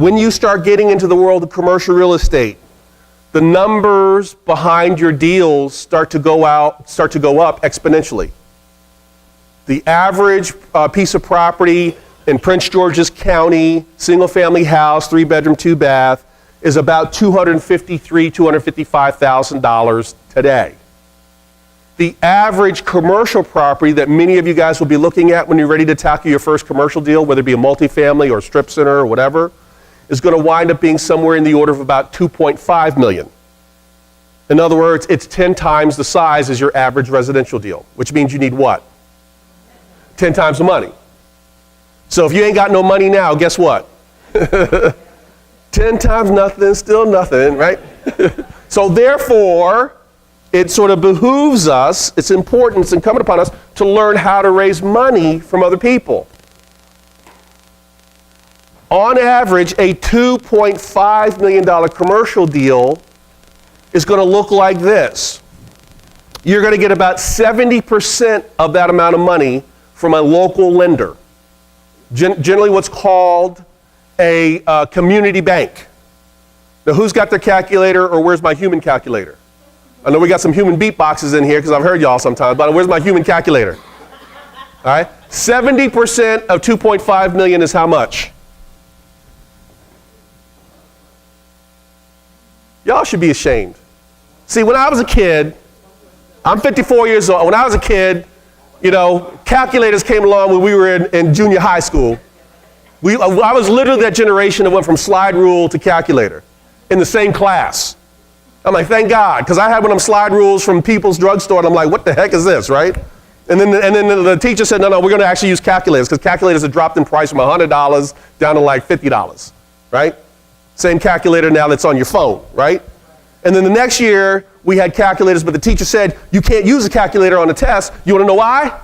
When you start getting into the world of commercial real estate, the numbers behind your deals start to go up exponentially. The average piece of property in Prince George's County, single-family house, 3-bedroom, 2-bath, is about $253,000, $255,000 today. The average commercial property that many of you guys will be looking at when you're ready to tackle your first commercial deal, whether it be a multifamily or a strip center or whatever, is going to wind up being somewhere in the order of about $2.5 million. In other words, it's 10 times the size as your average residential deal, which means you need what? 10 times the money. So if you ain't got no money now, guess what? 10 times nothing, still nothing, right? So therefore, it sort of behooves us, it's important, it's incumbent upon us to learn how to raise money from other people. On average, a $2.5 million commercial deal is going to look like this. You're going to get about 70% of that amount of money from a local lender. Generally what's called a community bank. Now who's got their calculator, or where's my human calculator? I know we got some human beatboxes in here because I've heard y'all sometimes, but where's my human calculator? All right, 70% of 2.5 million is how much? Y'all should be ashamed. See, when I was a kid, I'm 54 years old. When I was a kid, you know, calculators came along when we were in junior high school. I was literally that generation that went from slide rule to calculator in the same class. I'm like, thank God, because I had one of them slide rules from People's Drugstore, and I'm like, what the heck is this, right? And then the teacher said, no, we're going to actually use calculators, because calculators have dropped in price from $100 down to like $50, right? Same calculator now that's on your phone, right? And then the next year, we had calculators, but the teacher said, you can't use a calculator on a test. You want to know why?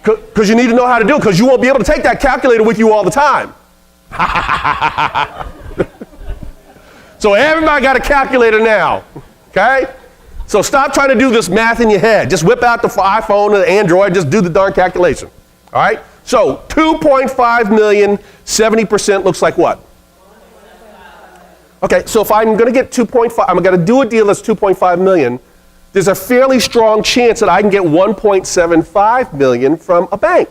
Because you need to know how to do it, because you won't be able to take that calculator with you all the time. So everybody got a calculator now, okay? So stop trying to do this math in your head. Just whip out the iPhone or the Android, just do the darn calculation, all right? So 2.5 million, 70% looks like what? Okay, so if I'm going to get 2.5, I'm going to do a deal that's 2.5 million, there's a fairly strong chance that I can get 1.75 million from a bank,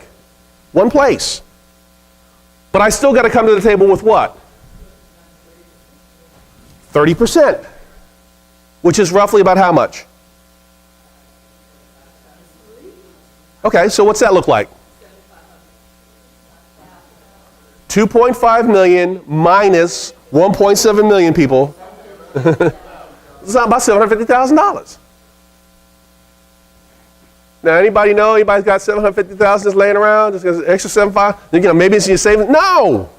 one place. But I still got to come to the table with what? 30%, which is roughly about how much? Okay, so what's that look like? 2.5 million minus 1.7 million people. It's about $750,000. Now, anybody's got $750,000 just laying around, just an extra 7.5? You know, maybe it's in your savings. No!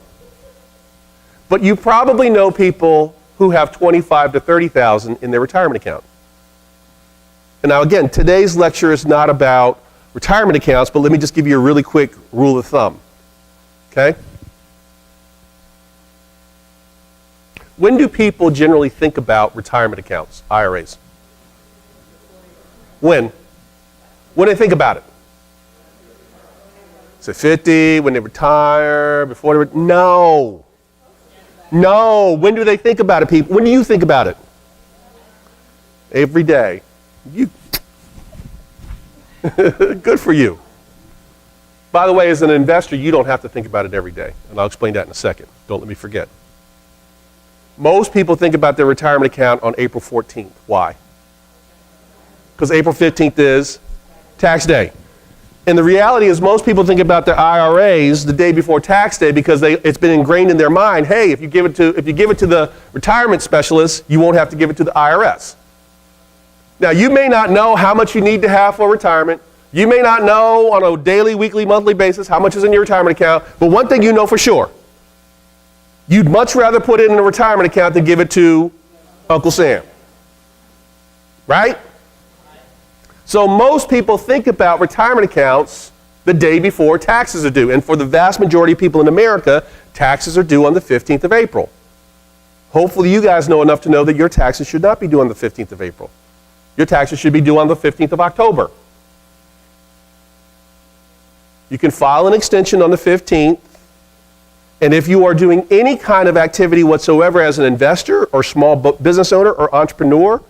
But you probably know people who have $25,000 to $30,000 in their retirement account. And now again, today's lecture is not about retirement accounts, but let me just give you a really quick rule of thumb. Okay? When do people generally think about retirement accounts, IRAs? When? When do they think about it? Is it 50, when they retire, before they No. No. When do they think about it, people? When do you think about it? Every day. Good for you. By the way, as an investor, you don't have to think about it every day. And I'll explain that in a second. Don't let me forget. Most people think about their retirement account on April 14th. Why? Because April 15th is tax day. And the reality is most people think about their IRAs the day before tax day because it's been ingrained in their mind, hey, if you give it to the retirement specialist, you won't have to give it to the IRS. Now, you may not know how much you need to have for retirement. You may not know on a daily, weekly, monthly basis how much is in your retirement account, but one thing you know for sure, you'd much rather put it in a retirement account than give it to Uncle Sam. Right? So most people think about retirement accounts the day before taxes are due. And for the vast majority of people in America, taxes are due on the 15th of April. Hopefully you guys know enough to know that your taxes should not be due on the 15th of April. Your taxes should be due on the 15th of October. You can file an extension on the 15th And if you are doing any kind of activity whatsoever as an investor or small business owner or entrepreneur,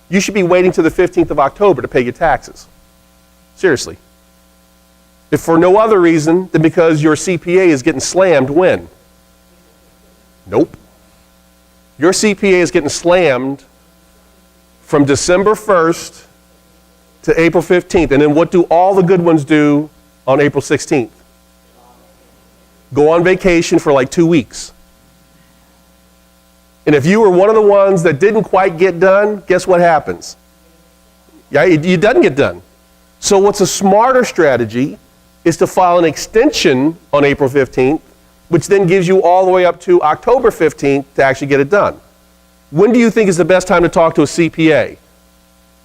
you should be waiting to the 15th of October to pay your taxes. Seriously. If for no other reason than because your CPA is getting slammed when? Nope. Your CPA is getting slammed from December 1st to April 15th. And then what do all the good ones do on April 16th? Go on vacation for like 2 weeks. And if you were one of the ones that didn't quite get done, guess what happens? Yeah, it doesn't get done. So what's a smarter strategy is to file an extension on April 15th, which then gives you all the way up to October 15th to actually get it done. When do you think is the best time to talk to a CPA?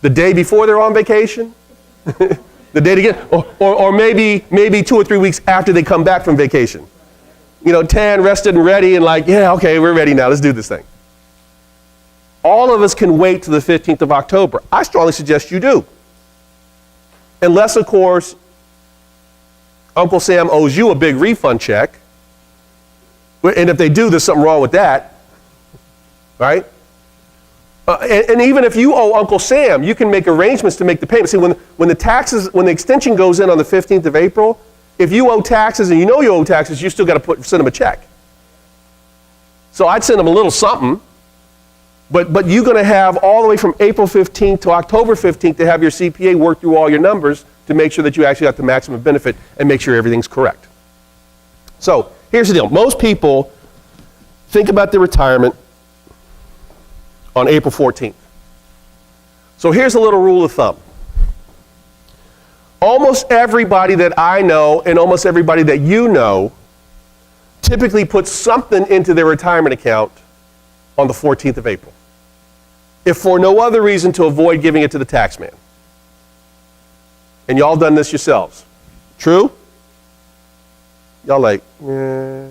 The day before they're on vacation? The day to get, or maybe 2 or 3 weeks after they come back from vacation. You know, tan, rested and ready and like, yeah, okay, we're ready now, let's do this thing. All of us can wait to the 15th of October. I strongly suggest you do. Unless, of course, Uncle Sam owes you a big refund check. And if they do, there's something wrong with that, right? And even if you owe Uncle Sam, you can make arrangements to make the payment. See, when the extension goes in on the 15th of April, if you owe taxes and you know you owe taxes, you still got to send them a check. So I'd send them a little something, but you're going to have all the way from April 15th to October 15th to have your CPA work through all your numbers to make sure that you actually got the maximum benefit and make sure everything's correct. So here's the deal. Most people think about their retirement on April 14th. So here's a little rule of thumb. Almost everybody that I know and almost everybody that you know typically puts something into their retirement account on the 14th of April, if for no other reason to avoid giving it to the tax man. And y'all done this yourselves. True? Y'all like, eh.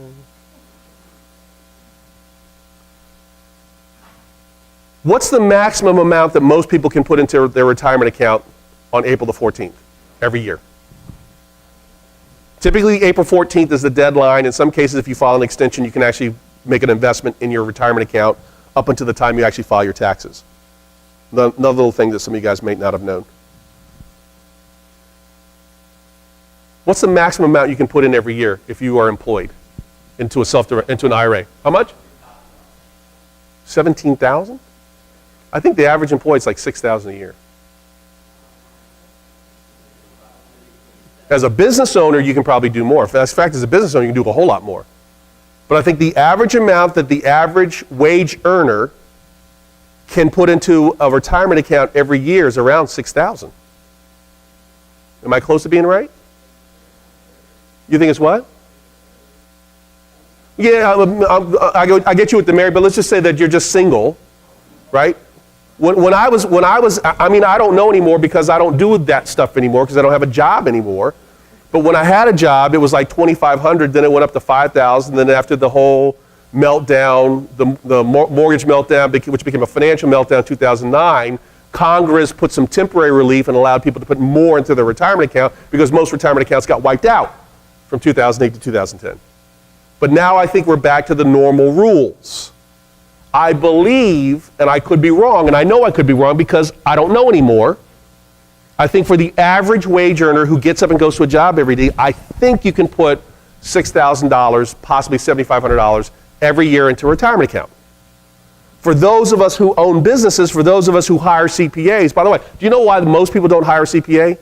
What's the maximum amount that most people can put into their retirement account on April the 14th every year? Typically, April 14th is the deadline. In some cases, if you file an extension, you can actually make an investment in your retirement account up until the time you actually file your taxes. Another little thing that some of you guys may not have known. What's the maximum amount you can put in every year if you are employed into an IRA? How much? 17,000? I think the average employee is like 6,000 a year. As a business owner, you can probably do more. In fact, as a business owner, you can do a whole lot more. But I think the average amount that the average wage earner can put into a retirement account every year is around 6,000. Am I close to being right? You think it's what? Yeah, I get you with the married, but let's just say that you're just single, right? When I was, I don't know anymore because I don't do that stuff anymore because I don't have a job anymore. But when I had a job, it was like $2,500, then it went up to $5,000. Then after the whole meltdown, the mortgage meltdown, which became a financial meltdown in 2009, Congress put some temporary relief and allowed people to put more into their retirement account because most retirement accounts got wiped out from 2008 to 2010. But now I think we're back to the normal rules. I believe, and I could be wrong, and I know I could be wrong because I don't know anymore. I think for the average wage earner who gets up and goes to a job every day, I think you can put $6,000, possibly $7,500 every year into a retirement account. For those of us who own businesses, for those of us who hire CPAs, by the way, do you know why most people don't hire a CPA?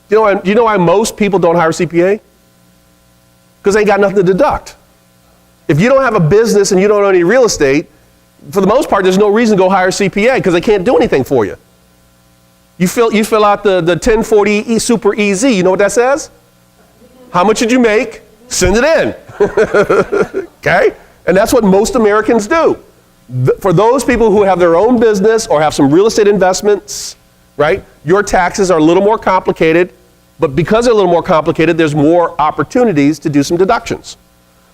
Do you know why most people don't hire a CPA? Because they ain't got nothing to deduct. If you don't have a business and you don't own any real estate, for the most part, there's no reason to go hire a CPA because they can't do anything for you. You fill out the 1040 Super Easy. You know what that says? How much did you make? Send it in. Okay? And that's what most Americans do. For those people who have their own business or have some real estate investments, right, your taxes are a little more complicated, but because they're a little more complicated, there's more opportunities to do some deductions.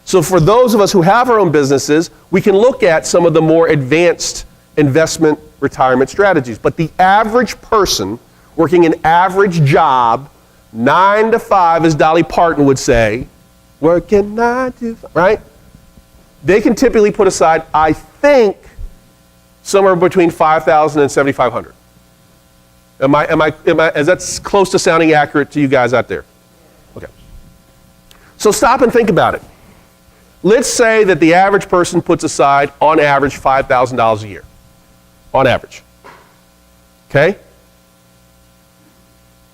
So for those of us who have our own businesses, we can look at some of the more advanced investment retirement strategies. But the average person working an average job, 9 to 5, as Dolly Parton would say, working 9 to 5, right? They can typically put aside, I think, somewhere between $5,000 and $7,500. Is that close to sounding accurate to you guys out there? Okay. So stop and think about it. Let's say that the average person puts aside, on average, $5,000 a year. On average. Okay?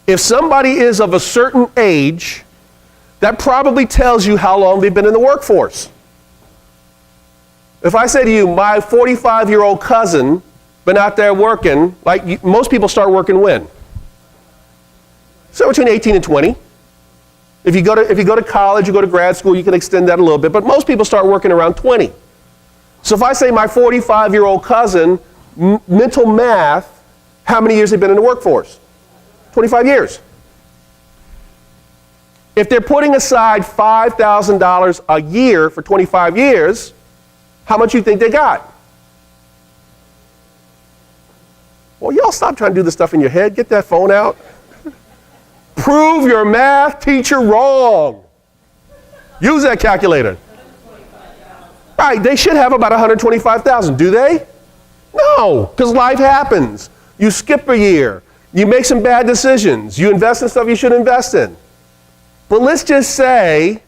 If somebody is of a certain age, that probably tells you how long they've been in the workforce. If I say to you, my 45-year-old cousin been out there working, like most people start working when? So between 18 and 20. If you go to college, you go to grad school, you can extend that a little bit, but most people start working around 20. So if I say my 45-year-old cousin, mental math, how many years they've been in the workforce? 25 years. If they're putting aside $5,000 a year for 25 years, how much do you think they got? Well, y'all stop trying to do this stuff in your head. Get that phone out. Prove your math teacher wrong. Use that calculator. Right, they should have about $125,000. Do they? No, because life happens. You skip a year. You make some bad decisions. You invest in stuff you shouldn't invest in. But let's just say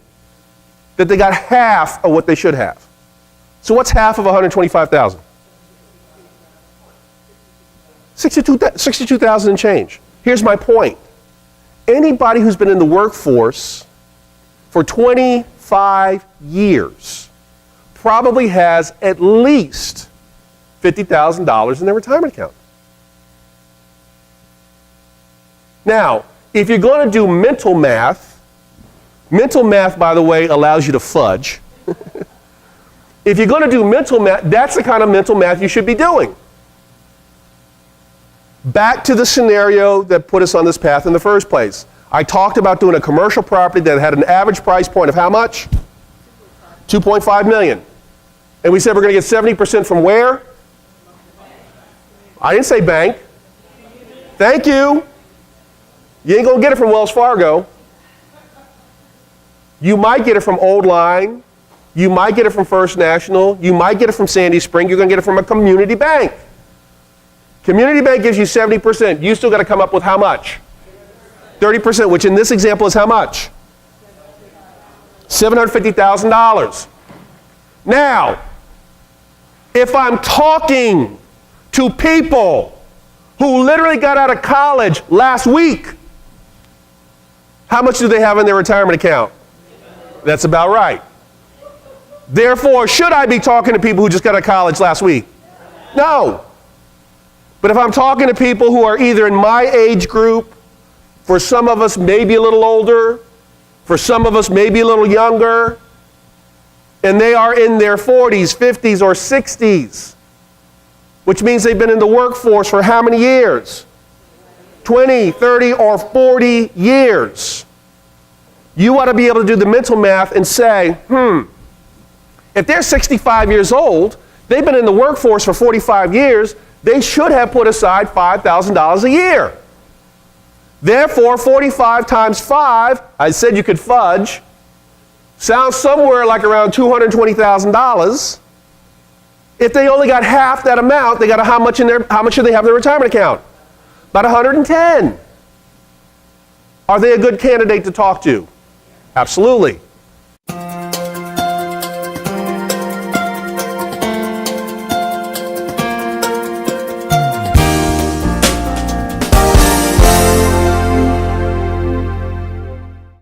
that they got half of what they should have. So what's half of 125,000? 62,000 and change. Here's my point. Anybody who's been in the workforce for 25 years probably has at least $50,000 in their retirement account. Now, if you're going to do mental math, by the way, allows you to fudge. If you're going to do mental math, that's the kind of mental math you should be doing. Back to the scenario that put us on this path in the first place. I talked about doing a commercial property that had an average price point of how much? $2.5 million. And we said we're going to get 70% from where? I didn't say bank. Thank you. You ain't going to get it from Wells Fargo. You might get it from Old Line. You might get it from First National. You might get it from Sandy Spring. You're going to get it from a community bank. Community bank gives you 70%. You still got to come up with how much? 30%, which in this example is how much? $750,000. Now, if I'm talking to people who literally got out of college last week, how much do they have in their retirement account? That's about right. Therefore, should I be talking to people who just got out of college last week? No. But if I'm talking to people who are either in my age group, for some of us maybe a little older, for some of us maybe a little younger, and they are in their 40s, 50s, or 60s, which means they've been in the workforce for how many years? 20, 30, or 40 years. You ought to be able to do the mental math and say, if they're 65 years old, they've been in the workforce for 45 years, they should have put aside $5,000 a year. Therefore, 45 times 5, I said you could fudge, sounds somewhere like around $220,000. If they only got half that amount, they got how much should they have in their retirement account? About 110. Are they a good candidate to talk to? Absolutely.